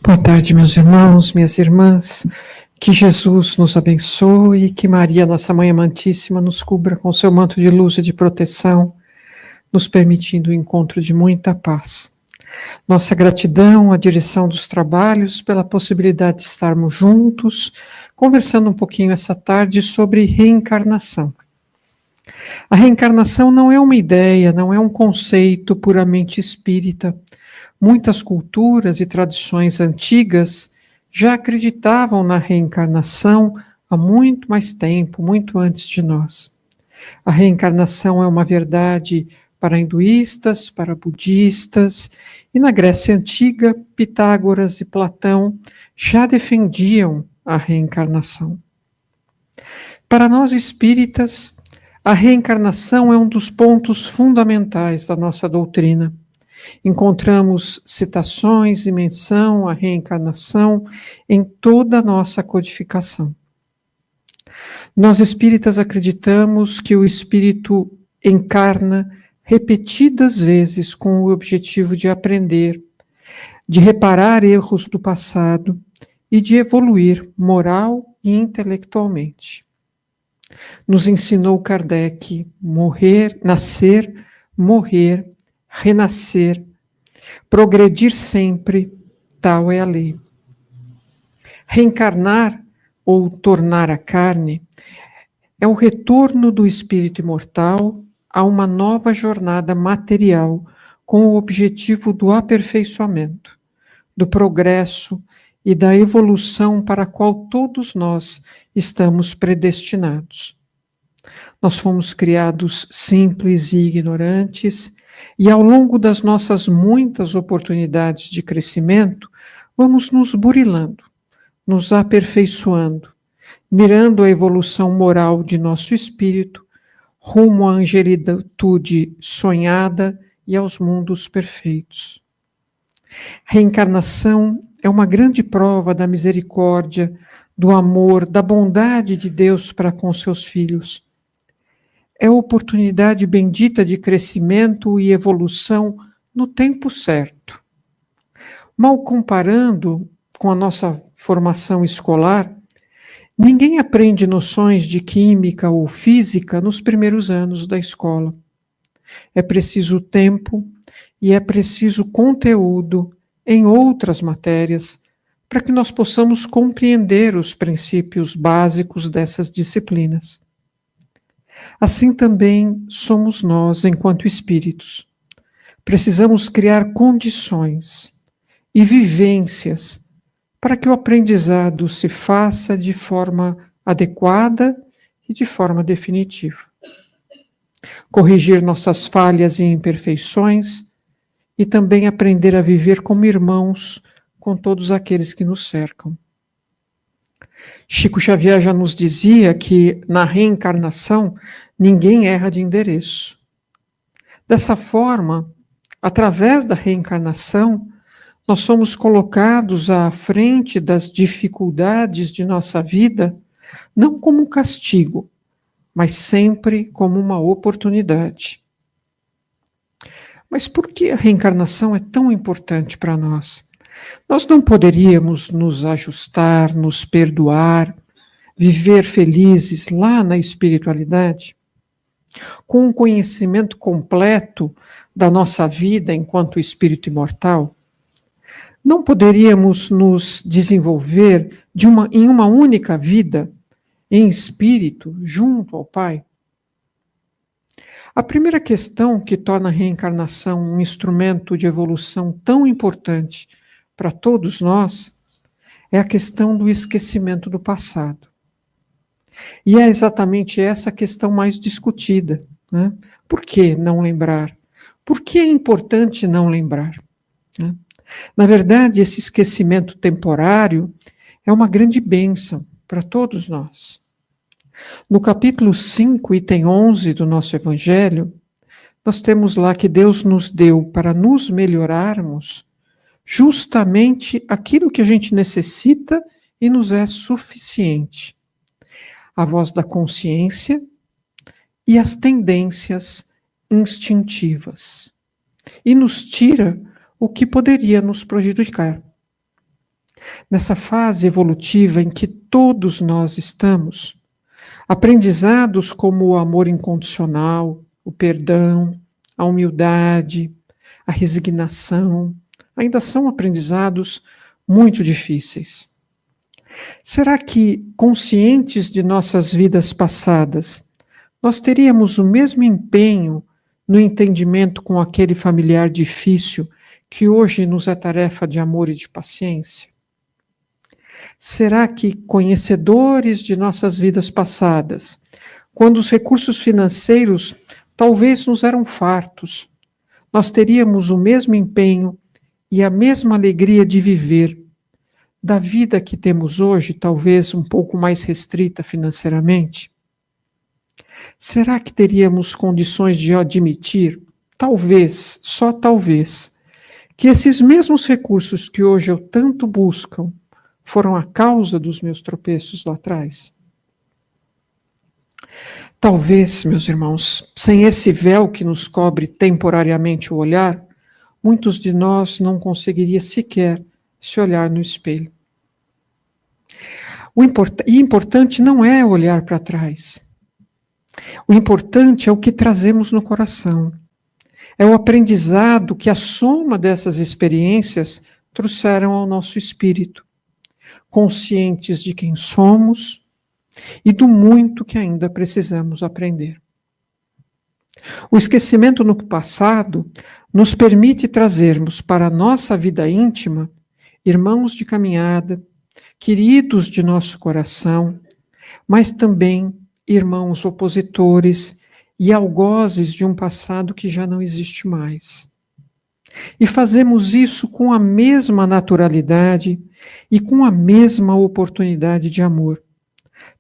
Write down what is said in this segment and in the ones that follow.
Boa tarde, meus irmãos, minhas irmãs. Que Jesus nos abençoe, que Maria, nossa Mãe Amantíssima, nos cubra com seu manto de luz e de proteção, nos permitindo o encontro de muita paz. Nossa gratidão à direção dos trabalhos pela possibilidade de estarmos juntos, conversando um pouquinho essa tarde sobre reencarnação. A reencarnação não é uma ideia, não é um conceito puramente espírita. Muitas culturas e tradições antigas já acreditavam na reencarnação há muito mais tempo, muito antes de nós. A reencarnação é uma verdade para hinduístas, para budistas, e na Grécia Antiga, Pitágoras e Platão já defendiam a reencarnação. Para nós espíritas, a reencarnação é um dos pontos fundamentais da nossa doutrina. Encontramos citações e menção à reencarnação em toda a nossa codificação. Nós espíritas acreditamos que o espírito encarna repetidas vezes com o objetivo de aprender, de reparar erros do passado e de evoluir moral e intelectualmente. Nos ensinou Kardec: nascer, morrer, renascer, progredir sempre, tal é a lei. Reencarnar ou tornar a carne é o retorno do espírito imortal a uma nova jornada material com o objetivo do aperfeiçoamento, do progresso e da evolução para a qual todos nós estamos predestinados. Nós fomos criados simples e ignorantes, e ao longo das nossas muitas oportunidades de crescimento, vamos nos burilando, nos aperfeiçoando, mirando a evolução moral de nosso espírito, rumo à angelitude sonhada e aos mundos perfeitos. Reencarnação é uma grande prova da misericórdia, do amor, da bondade de Deus para com seus filhos. É a oportunidade bendita de crescimento e evolução no tempo certo. Mal comparando com a nossa formação escolar, ninguém aprende noções de química ou física nos primeiros anos da escola. É preciso tempo e é preciso conteúdo em outras matérias para que nós possamos compreender os princípios básicos dessas disciplinas. Assim também somos nós, enquanto espíritos. Precisamos criar condições e vivências para que o aprendizado se faça de forma adequada e de forma definitiva. Corrigir nossas falhas e imperfeições e também aprender a viver como irmãos com todos aqueles que nos cercam. Chico Xavier já nos dizia que na reencarnação ninguém erra de endereço. Dessa forma, através da reencarnação, nós somos colocados à frente das dificuldades de nossa vida, não como um castigo, mas sempre como uma oportunidade. Mas por que a reencarnação é tão importante para nós? Nós não poderíamos nos ajustar, nos perdoar, viver felizes lá na espiritualidade? Com um conhecimento completo da nossa vida enquanto espírito imortal? Não poderíamos nos desenvolver em uma única vida, em espírito, junto ao Pai? A primeira questão que torna a reencarnação um instrumento de evolução tão importante para todos nós é a questão do esquecimento do passado. E é exatamente essa a questão mais discutida, né? Por que não lembrar? Por que é importante não lembrar, né? Na verdade, esse esquecimento temporário é uma grande bênção para todos nós. No capítulo 5, item 11 do nosso Evangelho, nós temos lá que Deus nos deu para nos melhorarmos justamente aquilo que a gente necessita e nos é suficiente. A voz da consciência e as tendências instintivas. E nos tira o que poderia nos prejudicar. Nessa fase evolutiva em que todos nós estamos, aprendizados como o amor incondicional, o perdão, a humildade, a resignação, ainda são aprendizados muito difíceis. Será que, conscientes de nossas vidas passadas, nós teríamos o mesmo empenho no entendimento com aquele familiar difícil que hoje nos é tarefa de amor e de paciência? Será que, conhecedores de nossas vidas passadas, quando os recursos financeiros talvez nos eram fartos, nós teríamos o mesmo empenho e a mesma alegria de viver da vida que temos hoje, talvez um pouco mais restrita financeiramente? Será que teríamos condições de admitir, talvez, só talvez, que esses mesmos recursos que hoje eu tanto busco foram a causa dos meus tropeços lá atrás? Talvez, meus irmãos, sem esse véu que nos cobre temporariamente o olhar, muitos de nós não conseguiriam sequer se olhar no espelho. E importante não é olhar para trás. O importante é o que trazemos no coração. É o aprendizado que a soma dessas experiências trouxeram ao nosso espírito, conscientes de quem somos e do muito que ainda precisamos aprender. O esquecimento no passado nos permite trazermos para a nossa vida íntima irmãos de caminhada, queridos de nosso coração, mas também irmãos opositores e algozes de um passado que já não existe mais. E fazemos isso com a mesma naturalidade e com a mesma oportunidade de amor,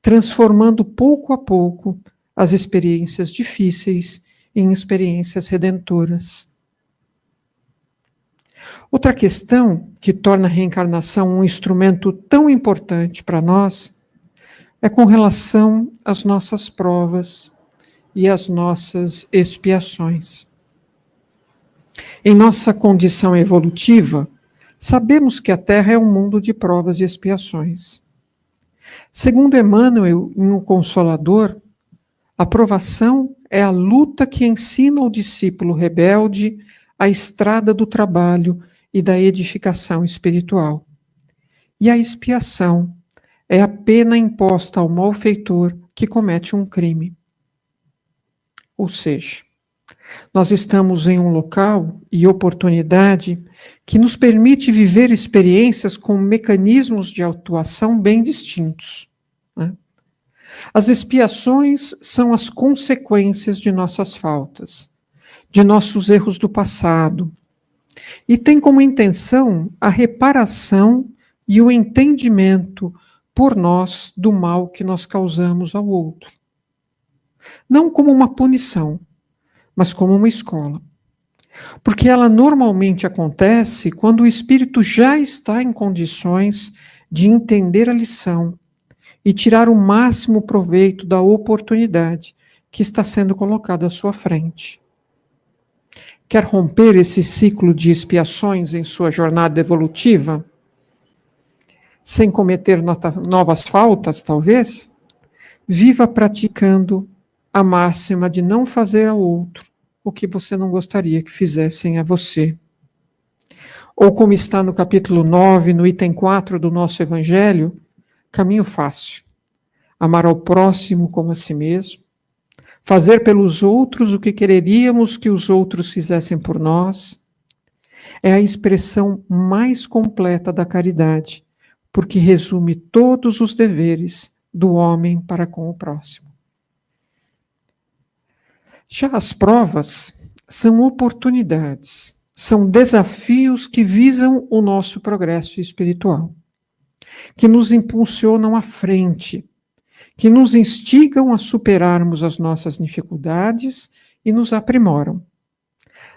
transformando pouco a pouco as experiências difíceis em experiências redentoras. Outra questão que torna a reencarnação um instrumento tão importante para nós é com relação às nossas provas e às nossas expiações. Em nossa condição evolutiva, sabemos que a Terra é um mundo de provas e expiações. Segundo Emmanuel, em O Consolador, a provação é a luta que ensina ao discípulo rebelde a estrada do trabalho e da edificação espiritual. E a expiação é a pena imposta ao malfeitor que comete um crime. Ou seja, nós estamos em um local e oportunidade que nos permite viver experiências com mecanismos de atuação bem distintos, né? As expiações são as consequências de nossas faltas, de nossos erros do passado, e tem como intenção a reparação e o entendimento por nós do mal que nós causamos ao outro. Não como uma punição, mas como uma escola. Porque ela normalmente acontece quando o espírito já está em condições de entender a lição e tirar o máximo proveito da oportunidade que está sendo colocada à sua frente. Quer romper esse ciclo de expiações em sua jornada evolutiva? Sem cometer novas faltas, talvez? Viva praticando a máxima de não fazer ao outro o que você não gostaria que fizessem a você. Ou como está no capítulo 9, no item 4 do nosso Evangelho, caminho fácil: amar ao próximo como a si mesmo, fazer pelos outros o que quereríamos que os outros fizessem por nós, é a expressão mais completa da caridade, porque resume todos os deveres do homem para com o próximo. Já as provas são oportunidades, são desafios que visam o nosso progresso espiritual, que nos impulsionam à frente, que nos instigam a superarmos as nossas dificuldades e nos aprimoram.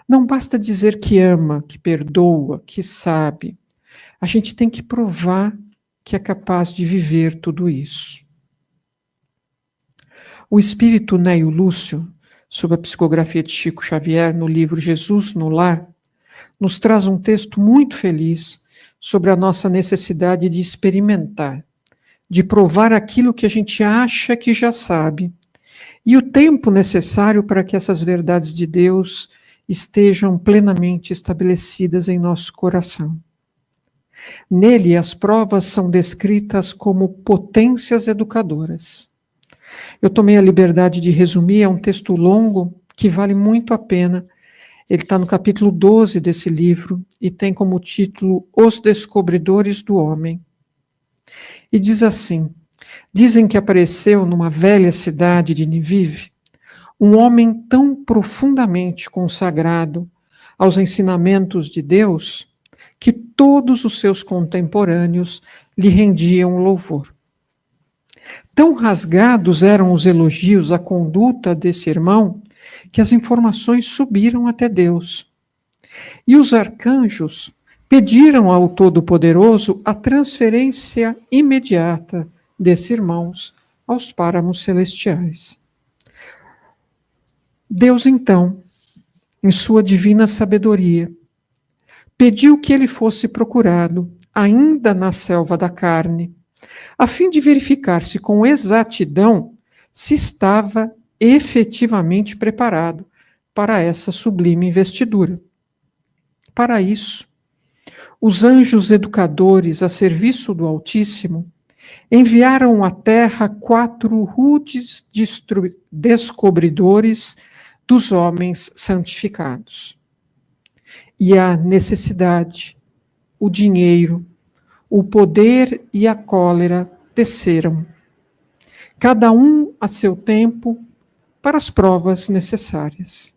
Não basta dizer que ama, que perdoa, que sabe. A gente tem que provar que é capaz de viver tudo isso. O espírito Neio Lúcio, sob a psicografia de Chico Xavier, no livro Jesus no Lar, nos traz um texto muito feliz sobre a nossa necessidade de experimentar, de provar aquilo que a gente acha que já sabe, e o tempo necessário para que essas verdades de Deus estejam plenamente estabelecidas em nosso coração. Nele, as provas são descritas como potências educadoras. Eu tomei a liberdade de resumir, é um texto longo que vale muito a pena. Ele está no capítulo 12 desse livro e tem como título Os Descobridores do Homem. E diz assim: dizem que apareceu numa velha cidade de Nínive um homem tão profundamente consagrado aos ensinamentos de Deus que todos os seus contemporâneos lhe rendiam louvor. Tão rasgados eram os elogios à conduta desse irmão que as informações subiram até Deus. E os arcanjos pediram ao Todo-Poderoso a transferência imediata desses irmãos aos páramos celestiais. Deus, então, em sua divina sabedoria, pediu que ele fosse procurado, ainda na selva da carne, a fim de verificar-se com exatidão se estava efetivamente preparado para essa sublime investidura. Para isso, os anjos educadores a serviço do Altíssimo enviaram à terra 4 rudes descobridores dos homens santificados. E a necessidade, o dinheiro, o poder e a cólera desceram, cada um a seu tempo, para as provas necessárias.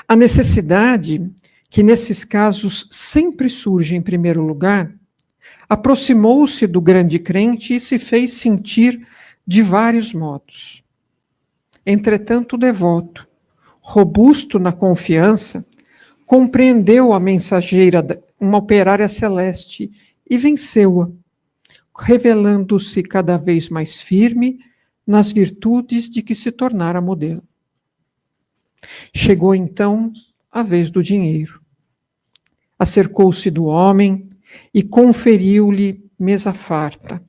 A necessidade, que nesses casos sempre surge em primeiro lugar, aproximou-se do grande crente e se fez sentir de vários modos. Entretanto, o devoto, robusto na confiança, compreendeu a mensageira, uma operária celeste, e venceu-a, revelando-se cada vez mais firme nas virtudes de que se tornara modelo. Chegou então a vez do dinheiro. Acercou-se do homem e conferiu-lhe mesa farta,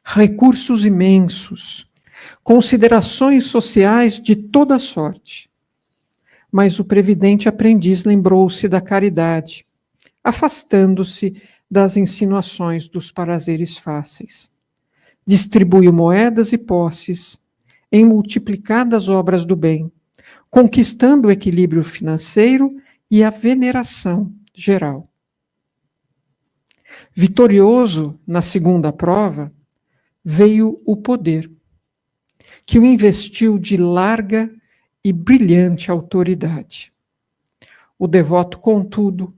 recursos imensos, considerações sociais de toda sorte. Mas o previdente aprendiz lembrou-se da caridade, afastando-se das insinuações dos prazeres fáceis. Distribuiu moedas e posses em multiplicadas obras do bem, conquistando o equilíbrio financeiro e a veneração geral. Vitorioso na segunda prova, veio o poder, que o investiu de larga e brilhante autoridade. O devoto, contudo,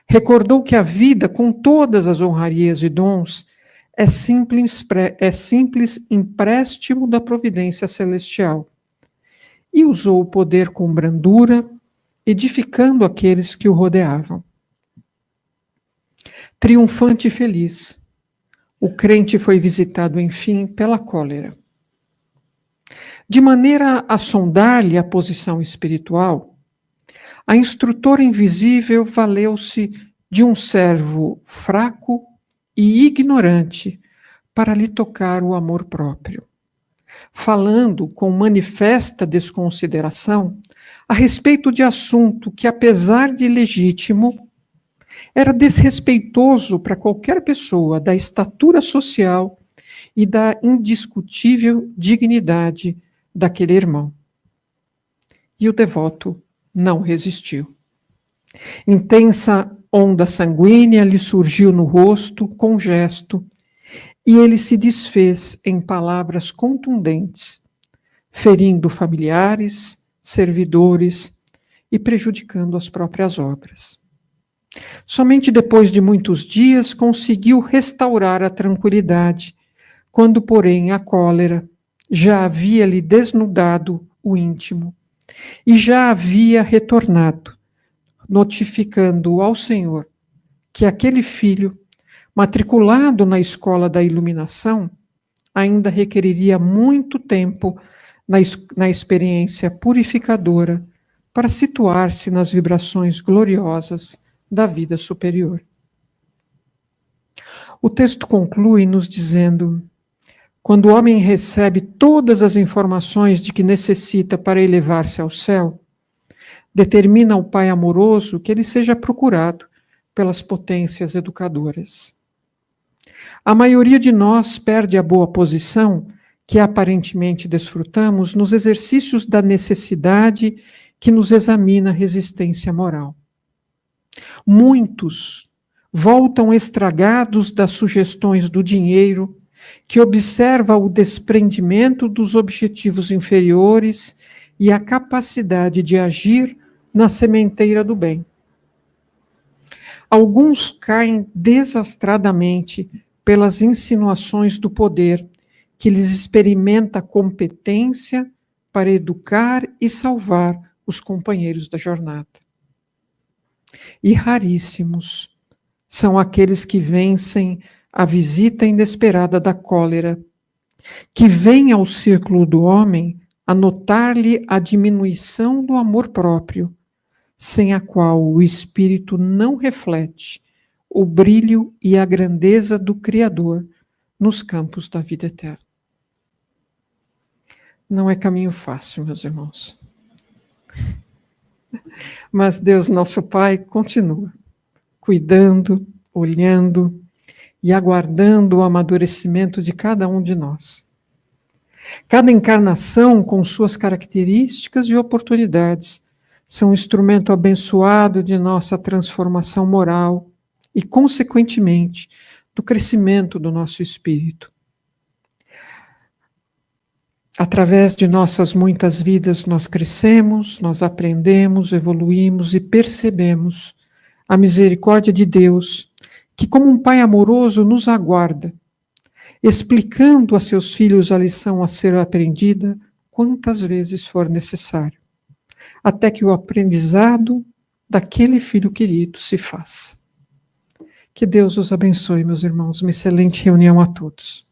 recordou que a vida, com todas as honrarias e dons, é simples empréstimo da providência celestial, e usou o poder com brandura, edificando aqueles que o rodeavam. Triunfante e feliz, o crente foi visitado, enfim, pela cólera. De maneira a sondar-lhe a posição espiritual, a instrutora invisível valeu-se de um servo fraco e ignorante para lhe tocar o amor próprio, falando com manifesta desconsideração a respeito de assunto que, apesar de legítimo, era desrespeitoso para qualquer pessoa da estatura social e da indiscutível dignidade daquele irmão. E o devoto não resistiu. Intensa onda sanguínea lhe surgiu no rosto com gesto, e ele se desfez em palavras contundentes, ferindo familiares, servidores e prejudicando as próprias obras. Somente depois de muitos dias conseguiu restaurar a tranquilidade, quando, porém, a cólera já havia lhe desnudado o íntimo e já havia retornado, notificando ao Senhor que aquele filho, matriculado na escola da iluminação, ainda requeriria muito tempo na experiência purificadora para situar-se nas vibrações gloriosas da vida superior. O texto conclui nos dizendo: quando o homem recebe todas as informações de que necessita para elevar-se ao céu, determina ao Pai amoroso que ele seja procurado pelas potências educadoras. A maioria de nós perde a boa posição que aparentemente desfrutamos nos exercícios da necessidade que nos examina a resistência moral. Muitos voltam estragados das sugestões do dinheiro, que observa o desprendimento dos objetivos inferiores e a capacidade de agir na sementeira do bem. Alguns caem desastradamente pelas insinuações do poder, que lhes experimenta competência para educar e salvar os companheiros da jornada. E raríssimos são aqueles que vencem a visita inesperada da cólera, que vem ao círculo do homem a notar-lhe a diminuição do amor próprio, sem a qual o espírito não reflete o brilho e a grandeza do Criador nos campos da vida eterna. Não é caminho fácil, meus irmãos. Mas Deus, nosso Pai, continua cuidando, olhando e aguardando o amadurecimento de cada um de nós. Cada encarnação, com suas características e oportunidades, são um instrumento abençoado de nossa transformação moral e, consequentemente, do crescimento do nosso espírito. Através de nossas muitas vidas, nós crescemos, nós aprendemos, evoluímos e percebemos a misericórdia de Deus, que, como um Pai amoroso, nos aguarda, explicando a seus filhos a lição a ser aprendida quantas vezes for necessário, até que o aprendizado daquele filho querido se faça. Que Deus os abençoe, meus irmãos. Uma excelente reunião a todos.